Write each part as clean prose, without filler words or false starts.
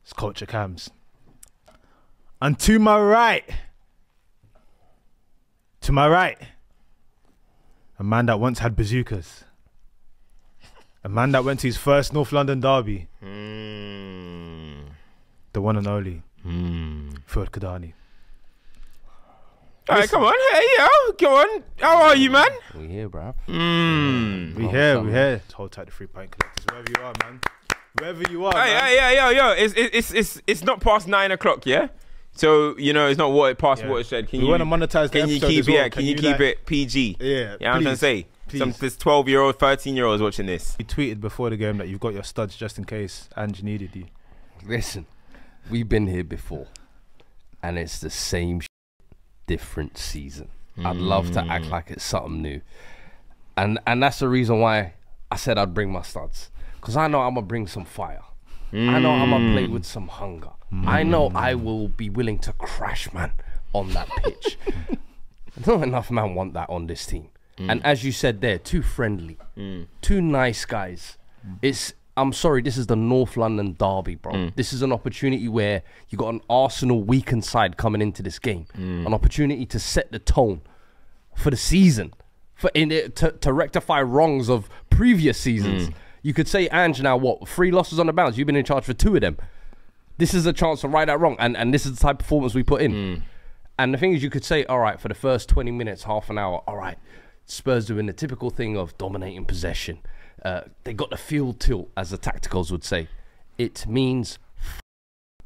It's Culture Cams. And to my right, a man that once had bazookas. A man that went to his first North London derby. The one and only. Fuad Kadani. Alright, come on. Hey, yo. Come on. How are you, man? We here, bruv. We here. Hold tight the 3 Pint Collectors. Wherever you are, man. Wherever you are, man. Yo. It's not past 9 o'clock, yeah? So, you know, it's not past watershed. We want to monetize the episode as well. Can you keep it PG? Yeah, you know what I'm trying to say? Please. There's 12-year-old, 13-year-olds watching this. You tweeted before the game that you've got your studs just in case Ange needed you. Listen, we've been here before, and it's the same different season. I'd love to act like it's something new. And that's the reason why I said I'd bring my studs. Because I know I'm going to bring some fire. I know I'm going to play with some hunger. I know I will be willing to crash, man, on that pitch. Not enough man want that on this team. And as you said there, too friendly, too nice guys. I'm sorry, this is the North London derby, bro. This is an opportunity where you got an Arsenal weakened side coming into this game. An opportunity to set the tone for the season, to rectify wrongs of previous seasons. You could say, Ange, now what, 3 losses on the bounce? You've been in charge for 2 of them. This is a chance to right that wrong, and this is the type of performance we put in. And the thing is, you could say, all right, for the first 20 minutes, half an hour, all right, Spurs doing the typical thing of dominating possession. They got the field tilt, as the tacticals would say. It means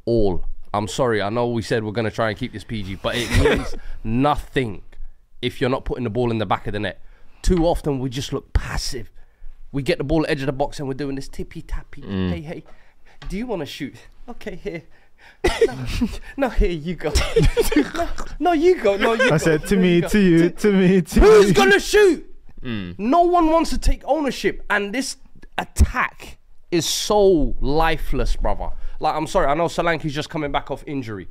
all. I'm sorry, I know we said we're going to try and keep this PG, but it means nothing if you're not putting the ball in the back of the net. Too often, we just look passive. We get the ball at the edge of the box and we're doing this tippy-tappy. Hey, do you want to shoot? Okay, here. No, here you go. No, you go. I said to me, to you, to me, to Who's you. gonna shoot? No one wants to take ownership, and this attack is so lifeless, brother. Like, I'm sorry, I know Solanke's just coming back off injury,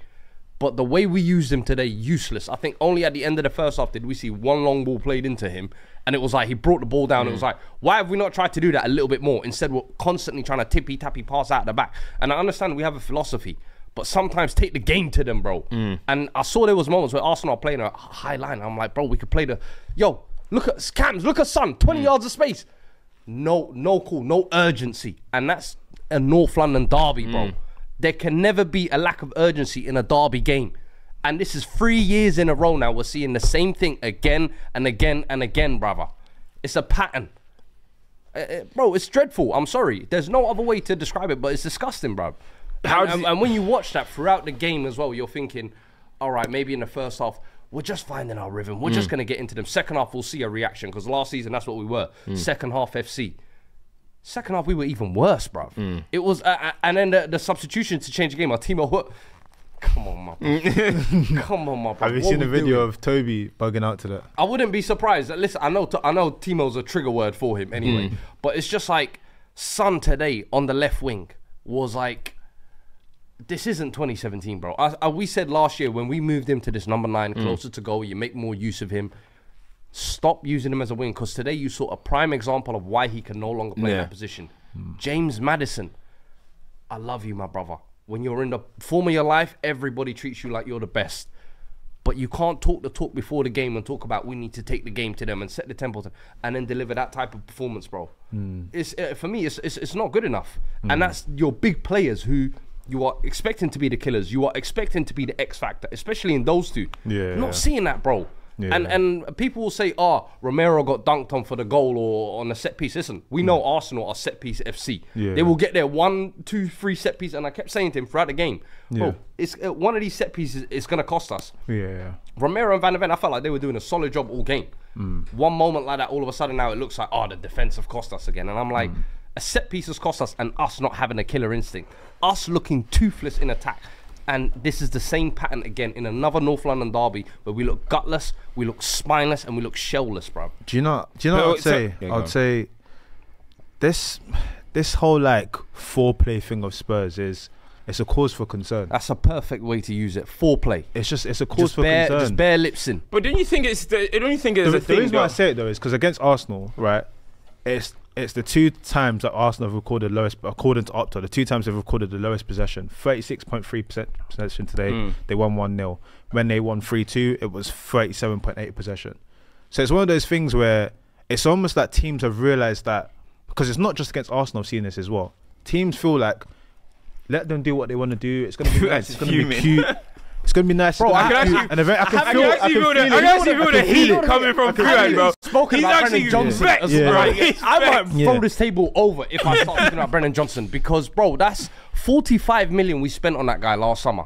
but the way we used him today, useless. I think only at the end of the first half did we see one long ball played into him, and it was like he brought the ball down. It was like, why have we not tried to do that a little bit more? Instead, we're constantly trying to tippy-tappy pass out the back. And I understand we have a philosophy, but sometimes take the game to them, bro. And I saw there was moments where Arsenal are playing a high line. I'm like, bro, we could play the... Yo, look at Cams, look at Son, 20 yards of space. No call, no urgency. And that's a North London derby, bro. There can never be a lack of urgency in a derby game. And this is 3 years in a row now. We're seeing the same thing again and again and again, brother. It's a pattern. Bro, it's dreadful. I'm sorry. There's no other way to describe it, but it's disgusting, bro. And when you watch that throughout the game as well, you're thinking, all right, maybe in the first half, we're just finding our rhythm. We're just going to get into them. Second half, we'll see a reaction, because last season, that's what we were. Second half FC. Second half, we were even worse, bro. It was, and then the substitution to change the game, our team, come on, my bro. Come on, my bro. Have you seen the video of Toby bugging out to that? I wouldn't be surprised. Listen, I know Timo's a trigger word for him anyway, but it's just like Son today on the left wing was like, this isn't 2017, bro. We said last year when we moved him to this number 9, closer to goal, you make more use of him. Stop using him as a wing, because today you saw a prime example of why he can no longer play that position. James Maddison, I love you, my brother. When you're in the form of your life, everybody treats you like you're the best. But you can't talk the talk before the game and talk about we need to take the game to them and set the tempo and then deliver that type of performance, bro. It's for me, it's not good enough. And that's your big players who you are expecting to be the killers. You are expecting to be the X factor, especially in those two. Not seeing that, bro. And people will say, Romero got dunked on for the goal or on a set piece. Listen, we know Arsenal are set piece FC. They will get their 1, 2, 3 set pieces, and I kept saying to him throughout the game, bro, it's one of these set pieces is going to cost us. Romero and Van der Ven, I felt like they were doing a solid job all game. One moment like that, all of a sudden now it looks like, the defense have cost us again. And I'm like, a set piece has cost us, and us not having a killer instinct. Us looking toothless in attack. And this is the same pattern again in another North London derby where we look gutless, we look spineless, and we look shellless, bro. Do you know what I'd say? I'd say this whole like foreplay thing of Spurs it's a cause for concern. That's a perfect way to use it. Foreplay. It's a cause for concern. Just bare lipsing. But don't you think it's a thing? The reason why I say it though is because against Arsenal, right? It's it's the 2 times that Arsenal have recorded lowest, according to Opta, the 2 times they've recorded the lowest possession. 36.3% possession today. They won 1-0. When they won 3-2, it was 37.8 possession. So it's one of those things where it's almost like teams have realised that, because it's not just against Arsenal, I've seen this as well. Teams feel like, let them do what they want to do. It's going to be nice. It's going to be cute. It's going to be nice. Bro, I can actually feel the heat coming from Fuad, bro. Spoken about Brennan Johnson as well. I might throw this table over if I start talking about Brennan Johnson, because, bro, that's 45 million we spent on that guy last summer.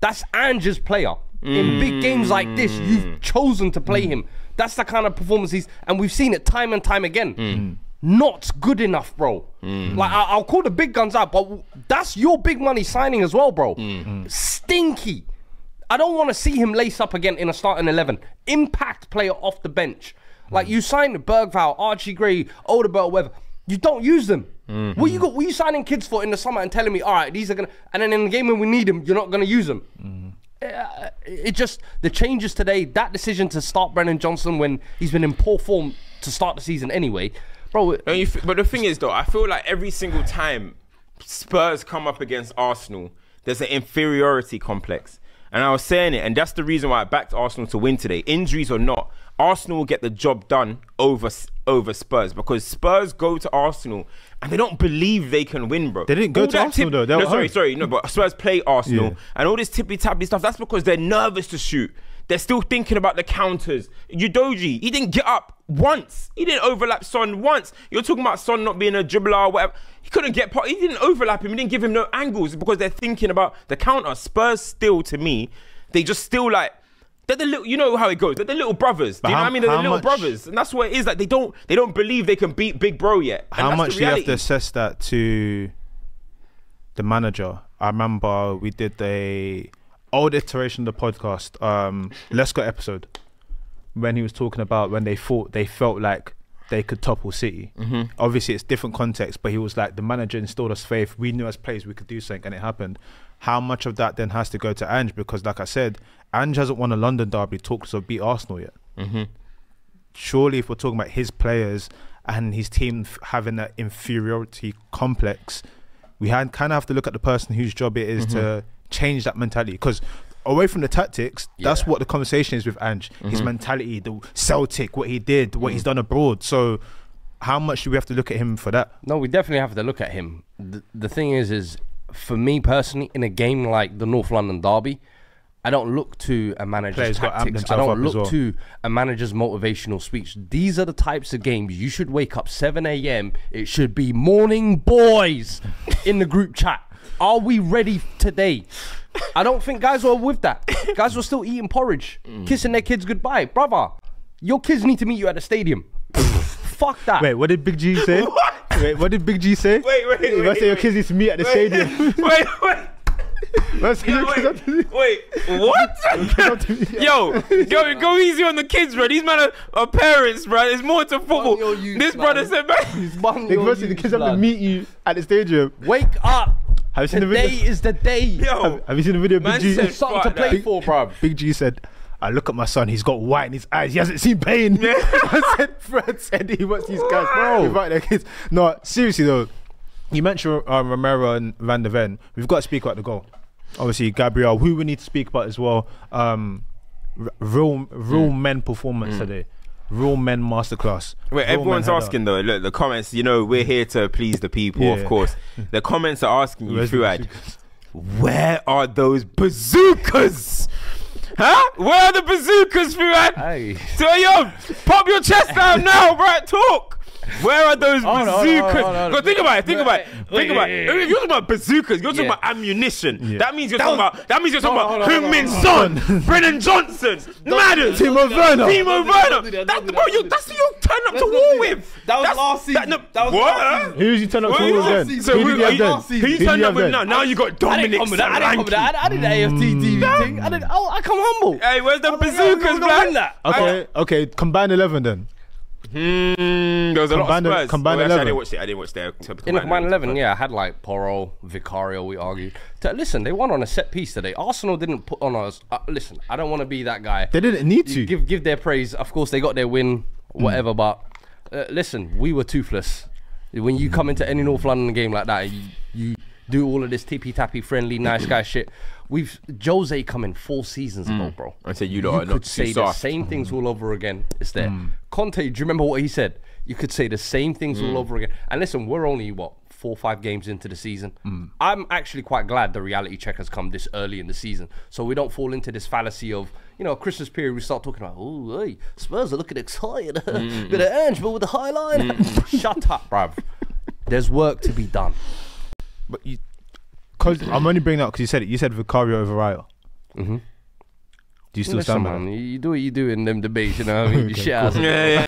That's Ange's player. In big games like this, you've chosen to play him. That's the kind of performance he's, and we've seen it time and time again. Not good enough, bro. Like, I'll call the big guns out, but that's your big money signing as well, bro. Stinky. I don't want to see him lace up again in a starting 11. Impact player off the bench. Like, you signed Bergvall, Archie Gray, Odegaard, whatever. You don't use them. What you signing kids for in the summer and telling me, all right, these are gonna, and then in the game when we need them, you're not gonna use them. It just, the changes today, that decision to start Brennan Johnson when he's been in poor form to start the season anyway. Bro, but the thing is, though, I feel like every single time Spurs come up against Arsenal, there's an inferiority complex. And I was saying it, and that's the reason why I backed Arsenal to win today. Injuries or not, Arsenal will get the job done over Spurs, because Spurs go to Arsenal and they don't believe they can win, bro. They didn't go to Arsenal, though. But Spurs play Arsenal, and all this tippy-tappy stuff, that's because they're nervous to shoot. They're still thinking about the counters. Udogie, he didn't get up once. He didn't overlap Son once. You're talking about Son not being a dribbler or whatever. He couldn't get part. He didn't overlap him. He didn't give him no angles because they're thinking about the counter. Spurs still, to me, they just still like, they're the little, you know how it goes. They're the little brothers. Do you know what I mean? They're the little brothers. And that's what it is. Like, they don't believe they can beat Big Bro yet. And how much do you have to assess that to the manager? I remember we did the old iteration of the podcast, Let's Go episode, when he was talking about when they felt like they could topple City. Obviously it's different context, but he was like, the manager instilled us faith, we knew as players we could do something, and it happened. How much of that then has to go to Ange? Because like I said, Ange hasn't won a London derby, talked to beat Arsenal yet. Surely if we're talking about his players and his team having that inferiority complex, we kind of have to look at the person whose job it is to change that mentality. Because away from the tactics, that's what the conversation is with Ange. His mentality, the Celtic, what he did, what he's done abroad. So how much do we have to look at him for that? No, we definitely have to look at him. The thing is for me personally, in a game like the North London derby, I don't look to a manager's tactics. I don't look to a manager's motivational speech. These are the types of games you should wake up 7 a.m. It should be morning boys in the group chat. Are we ready today? I don't think guys were with that. Guys were still eating porridge, kissing their kids goodbye. Brother, your kids need to meet you at the stadium. Fuck that. Wait, what did Big G say? Wait, what did Big G say? Wait. Say your kids need to meet at the stadium. Wait. Wait, what? Yo, go easy on the kids, bro. These men are parents, bro. There's more to football. This brother said, man. The kids have to meet you at the stadium. Wake up. Have you seen the video? Today is the day. Yo, have you seen the video? Big G said something to play for, bro. Big G said, I look at my son, he's got white in his eyes, he hasn't seen pain. I said, Fred said he wants these guys, bro. Invite their kids. No, seriously though, you mentioned Romero and Van der Ven. We've got to speak about the goal. Obviously, Gabriel, who we need to speak about as well. Real men performance today. Real men masterclass. Wait, everyone's asking though. Look, the comments. You know, we're here to please the people, of course. The comments are asking you, Fuad, where are those bazookas? Huh? Where are the bazookas, Fuad? Hey. So yo, pop your chest out now, right? Talk. Where are those bazookas? No, think about it. If you're talking about bazookas, you're talking about ammunition. That means you're talking about. That means you're talking about Heung-min Son, Brennan Johnson, Madders, Timo Werner. That's who you turn up to war with. That was last season. That was last season. Who's you turn up to war again? So who you turn up with now? Now you got Dominic Solanke. I did the AFT TV thing. I come humble. Hey, where's the bazookas, man? Okay, combine 11 then. There was a lot of Spurs. Combined 11. I didn't watch their In the combined 11, I had like Porro, Vicario, we argued. Listen, they won on a set piece today. Arsenal didn't put on us. Listen, I don't want to be that guy. They didn't need to. Give their praise. Of course, they got their win, whatever, but listen, we were toothless. When you come into any North London game like that, you do all of this tippy-tappy, friendly, nice guy shit. Jose come in 4 seasons ago, bro. I said you could say the same things all over again. It's there. Conte, do you remember what he said? You could say the same things all over again. And listen, we're only, 4 or 5 games into the season. I'm actually quite glad the reality check has come this early in the season, so we don't fall into this fallacy of, Christmas period, we start talking about, oh, hey, Spurs are looking excited. Bit of Ange, but with the high line. Shut up, bruv. There's work to be done. But because I'm only bringing that because you said it. You said Vicario over Raya. Do you still stand by that? You do what you do in them debates, you know what I mean? You shit out.